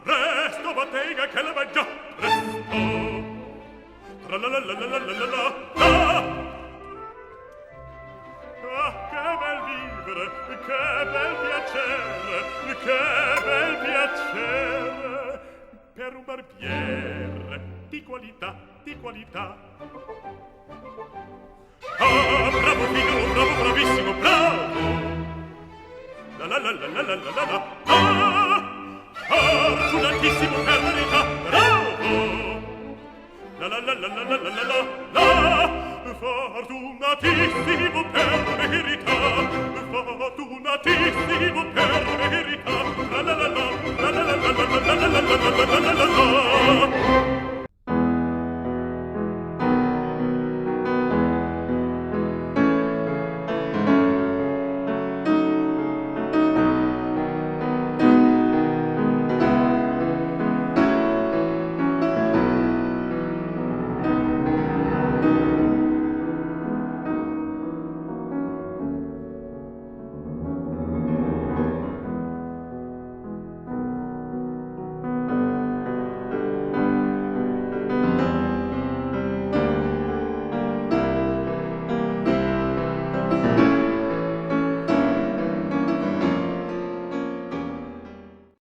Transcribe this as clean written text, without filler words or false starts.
Presto bottega che la va già, presto. Tra la la la la la la la la. Ah, che bel vivere, che bel piacere, che bel piacere per un barbiere di qualità, di qualità. Ah, bravo figlio, bravo, bravissimo, bravo. La la la la la la la la. Ah, fortunatissimo per verità, bravo. La la la la la la la la la. Fortunatissimo per verità, fortunatissimo per